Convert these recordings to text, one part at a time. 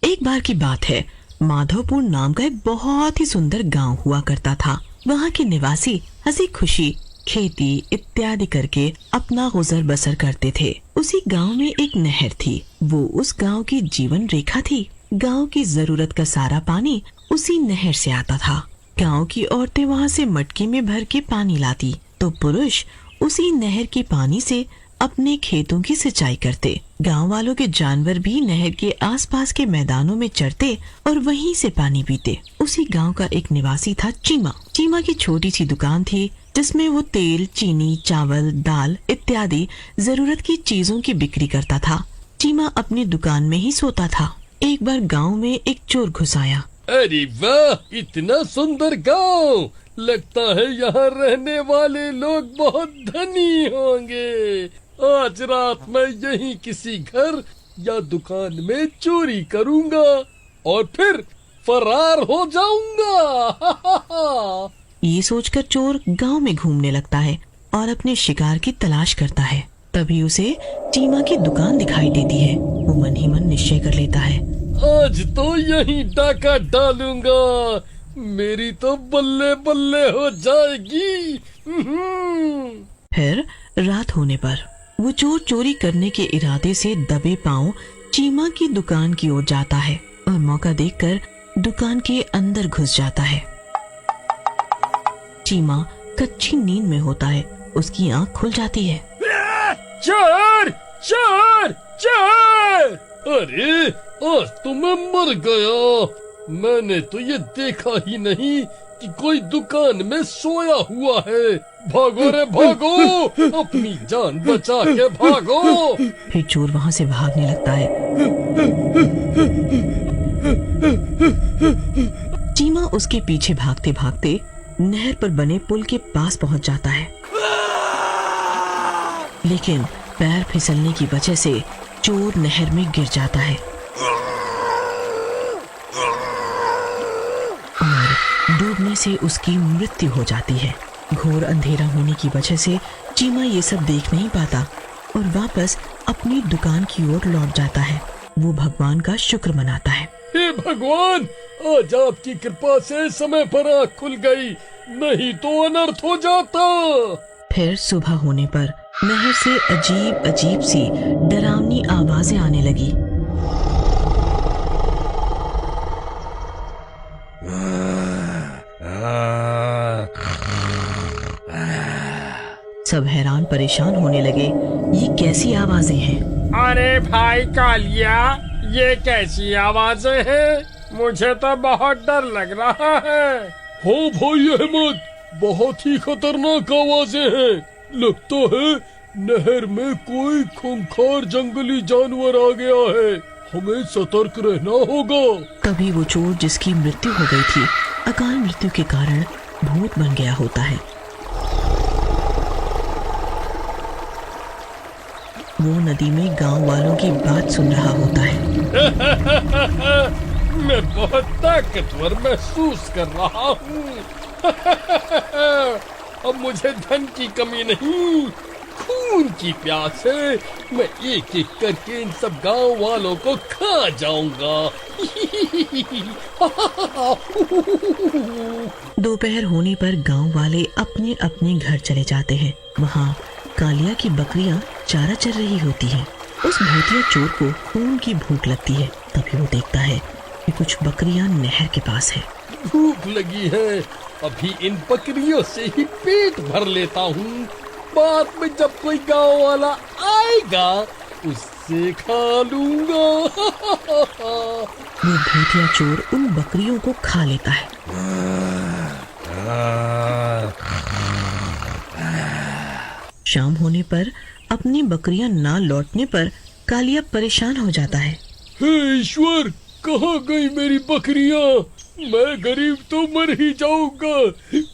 एक बार की बात है, माधवपुर नाम का एक बहुत ही सुंदर गांव हुआ करता था। वहाँ के निवासी हंसी खुशी खेती इत्यादि करके अपना गुजर बसर करते थे। उसी गांव में एक नहर थी। वो उस गांव की जीवन रेखा थी। गांव की जरूरत का सारा पानी उसी नहर से आता था। गांव की औरतें वहाँ से मटकी में भर के पानी लाती, तो पुरुष उसी नहर के पानी से अपने खेतों की सिंचाई करते। गांव वालों के जानवर भी नहर के आसपास के मैदानों में चरते और वहीं से पानी पीते। उसी गांव का एक निवासी था चीमा। चीमा की छोटी सी दुकान थी, जिसमें वो तेल, चीनी, चावल, दाल इत्यादि जरूरत की चीजों की बिक्री करता था। चीमा अपनी दुकान में ही सोता था। एक बार गांव में एक चोर घुस आया। अरे वाह, इतना सुंदर गांव! लगता है यहाँ रहने वाले लोग बहुत धनी होंगे। आज रात मैं यहीं किसी घर या दुकान में चोरी करूँगा और फिर फरार हो जाऊंगा। ये सोचकर चोर गांव में घूमने लगता है और अपने शिकार की तलाश करता है। तभी उसे चीमा की दुकान दिखाई देती है। वो मन ही मन निश्चय कर लेता है, आज तो यहीं डाका डालूंगा, मेरी तो बल्ले बल्ले हो जाएगी। फिर रात होने पर वो चोर चोरी करने के इरादे से दबे पांव चीमा की दुकान की ओर जाता है और मौका देखकर दुकान के अंदर घुस जाता है। चीमा कच्ची नींद में होता है। उसकी आंख खुल जाती है। चोर चोर चोर! अरे आज तो मैं मर गया। मैंने तो ये देखा ही नहीं कि कोई दुकान में सोया हुआ है। भागो रे भागो, अपनी जान बचा के भागो। फिर चोर वहाँ से भागने लगता है। चीमा उसके पीछे भागते भागते नहर पर बने पुल के पास पहुँच जाता है, लेकिन पैर फिसलने की वजह से चोर नहर में गिर जाता है और डूबने से उसकी मृत्यु हो जाती है। घोर अंधेरा होने की वजह से चीमा ये सब देख नहीं पाता और वापस अपनी दुकान की ओर लौट जाता है। वो भगवान का शुक्र मनाता है। हे भगवान, आज आपकी कृपा से समय पर आँख खुल गई, नहीं तो अनर्थ हो जाता। फिर सुबह होने पर नहर से अजीब अजीब सी डरावनी आवाजें आने लगी। सब हैरान परेशान होने लगे। ये कैसी आवाजें हैं? अरे भाई कालिया, ये कैसी आवाजें हैं? मुझे तो बहुत डर लग रहा है। हो भाई अहमद, बहुत ही खतरनाक आवाजें हैं। लगता है नहर में कोई खूंखार जंगली जानवर आ गया है। हमें सतर्क रहना होगा। कभी वो चोर जिसकी मृत्यु हो गई थी, अकाल मृत्यु के कारण भूत बन गया होता है। वो नदी में गांव वालों की बात सुन रहा होता है। मैं बहुत ताकतवर महसूस कर रहा हूँ। अब मुझे धन की कमी नहीं, खून की प्यास है। मैं एक एक करके इन सब गांव वालों को खा जाऊंगा। दोपहर होने पर गांव वाले अपने अपने घर चले जाते हैं। वहाँ कालिया की बकरियां चारा चर रही होती हैं। उस भूतिया चोर को खून की भूख लगती है। तभी वो देखता है कि कुछ बकरियां नहर के पास है। भूख लगी है, अभी इन बकरियों से ही पेट भर लेता हूँ। बाद में जब कोई गांव वाला आएगा उससे खा लूंगा। वो भूतिया चोर उन बकरियों को खा लेता है। शाम होने पर अपनी बकरियां ना लौटने पर कालिया परेशान हो जाता है। हे ईश्वर, कहाँ गई मेरी बकरियां? मैं गरीब तो मर ही जाऊंगा,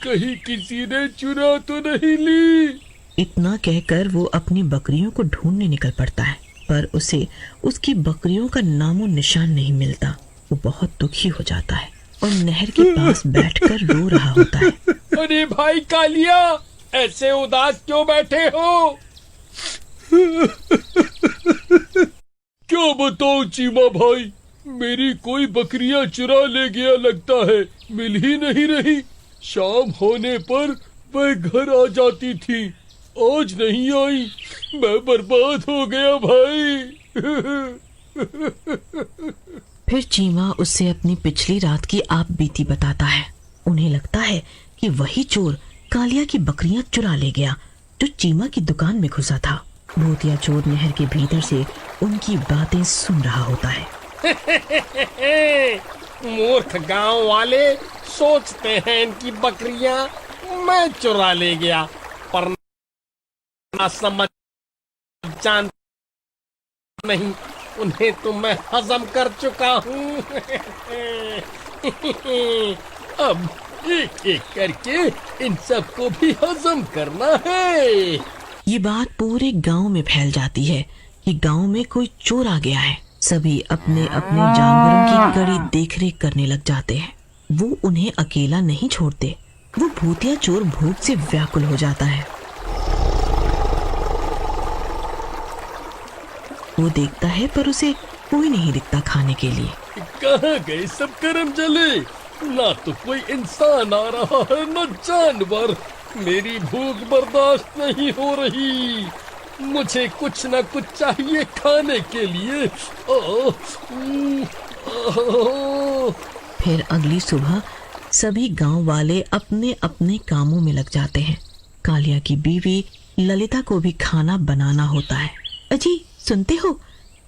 कहीं किसी ने चुरा तो नहीं ली। इतना कहकर वो अपनी बकरियों को ढूंढने निकल पड़ता है, पर उसे उसकी बकरियों का नामो निशान नहीं मिलता। वो बहुत दुखी हो जाता है और नहर के पास बैठकर रो रहा होता है। अरे भाई कालिया, ऐसे उदास क्यों बैठे हो? क्या बताओ चीमा भाई, मेरी कोई बकरियां चुरा ले गया लगता है, मिल ही नहीं रही। शाम होने पर वह घर आ जाती थी, आज नहीं आई। मैं बर्बाद हो गया भाई। फिर चीमा उससे अपनी पिछली रात की आप बीती बताता है। उन्हें लगता है कि वही चोर कालिया की बकरियां चुरा ले गया जो चीमा की दुकान में घुसा था। भूतिया चोर नहर के भीतर से उनकी बातें सुन रहा होता है। मूर्ख गांव वाले सोचते हैं इनकी बकरियां मैं चुरा ले गया, पर ना समझ जान नहीं, उन्हें तो मैं हजम कर चुका हूँ। अब एक एक करके इन सबको भी हजम करना है। ये बात पूरे गांव में फैल जाती है कि गांव में कोई चोर आ गया है। सभी अपने अपने जानवरों की कड़ी देखरेख करने लग जाते हैं। वो उन्हें अकेला नहीं छोड़ते। वो भूतिया चोर भूख से व्याकुल हो जाता है। वो देखता है पर उसे कोई नहीं दिखता खाने के लिए। कहाँ गए सब करम जले? ना तो कोई इंसान आ रहा है न जानवर। मेरी भूख बर्दाश्त नहीं हो रही, मुझे कुछ न कुछ चाहिए खाने के लिए। फिर अगली सुबह सभी गांव वाले अपने अपने कामों में लग जाते हैं। कालिया की बीवी ललिता को भी खाना बनाना होता है। अजी सुनते हो,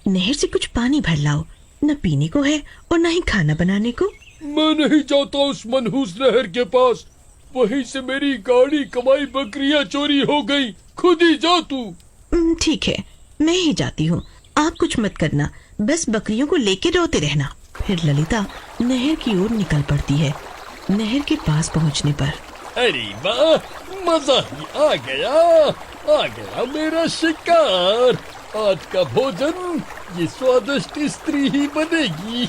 नहर से कुछ पानी भर लाओ, न पीने को है और न ही खाना बनाने को। मैं नहीं जाता उस मनहूस नहर के पास, वहीं से मेरी गाड़ी कमाई बकरियां चोरी हो गई। खुद ही जा तू। ठीक है, मैं ही जाती हूँ, आप कुछ मत करना, बस बकरियों को लेके रोते रहना। फिर ललिता नहर की ओर निकल पड़ती है। नहर के पास पहुँचने पर अरे वाह, मजा ही आ गया मेरा शिकार। आज का भोजन ये स्वादिष्ट स्त्री ही बनेगी।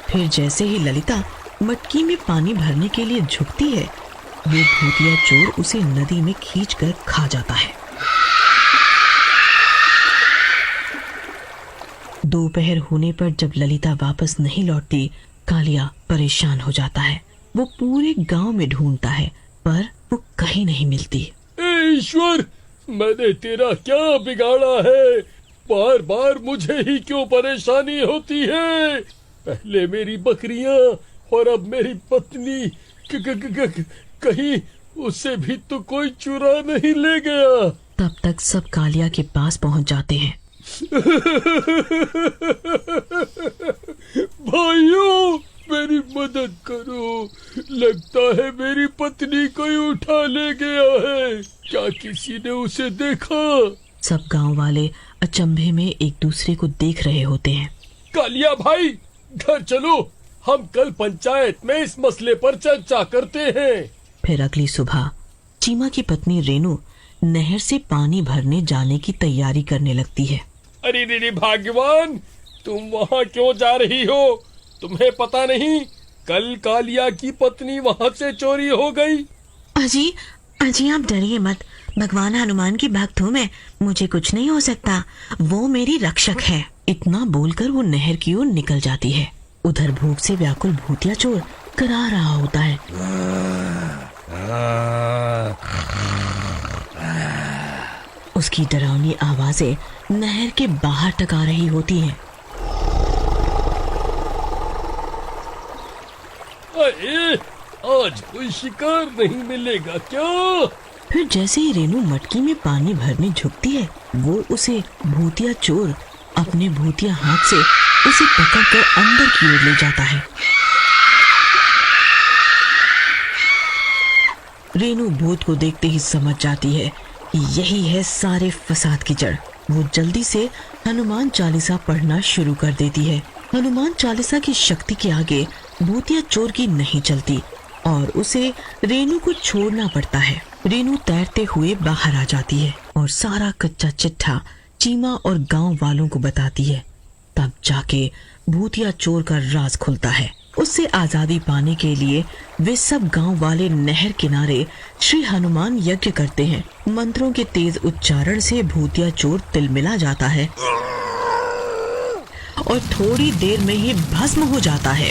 फिर जैसे ही ललिता मटकी में पानी भरने के लिए झुकती है, वो भूतिया चोर उसे नदी में खींचकर खा जाता है। दोपहर होने पर जब ललिता वापस नहीं लौटती, कालिया परेशान हो जाता है। वो पूरे गांव में ढूंढता है पर वो कहीं नहीं मिलती। ईश्वर, मैंने तेरा क्या बिगाड़ा है? बार बार मुझे ही क्यों परेशानी होती है? पहले मेरी बकरियां और अब मेरी पत्नी, कहीं उसे भी तो कोई चुरा नहीं ले गया। तब तक सब कालिया के पास पहुंच जाते हैं। भाइयों, मेरी मदद करो, लगता है मेरी पत्नी कोई उठा ले गया है। क्या किसी ने उसे देखा? सब गांव वाले अचंभे में एक दूसरे को देख रहे होते हैं। कालिया भाई, घर चलो, हम कल पंचायत में इस मसले पर चर्चा करते हैं। फिर अगली सुबह चीमा की पत्नी रेनू नहर से पानी भरने जाने की तैयारी करने लगती है। अरे रे भाग्यवान, तुम वहाँ क्यों जा रही हो? तुम्हें पता नहीं कल कालिया की पत्नी वहाँ से चोरी हो गई। अजी अजी आप डरिए मत, भगवान हनुमान की भक्त हूँ मैं, मुझे कुछ नहीं हो सकता, वो मेरी रक्षक है। इतना बोलकर वो नहर की ओर निकल जाती है। उधर भूख से व्याकुल भूतिया चोर करा रहा होता है। उसकी डरावनी आवाजें नहर के बाहर तक आ रही होती हैं। अरे, आज कोई शिकार नहीं मिलेगा क्या? फिर जैसे ही रेनू मटकी में पानी भरने झुकती है, वो उसे भूतिया चोर अपने भूतिया हाथ से उसे पकड़कर अंदर की ओर ले जाता है। रेनू भूत को देखते ही समझ जाती है कि यही है सारे फसाद की जड़। वो जल्दी से हनुमान चालीसा पढ़ना शुरू कर देती है। हनुमान चालीसा की शक्ति के आगे भूतिया चोर की नहीं चलती और उसे रेनू को छोड़ना पड़ता है। रेनू तैरते हुए बाहर आ जाती है और सारा कच्चा चिट्ठा चीमा और गांव वालों को बताती है। तब जाके भूतिया चोर का राज खुलता है। उससे आजादी पाने के लिए वे सब गांव वाले नहर किनारे श्री हनुमान यज्ञ करते हैं। मंत्रों के तेज उच्चारण से भूतिया चोर तिलमिला जाता है और थोड़ी देर में ही भस्म हो जाता है।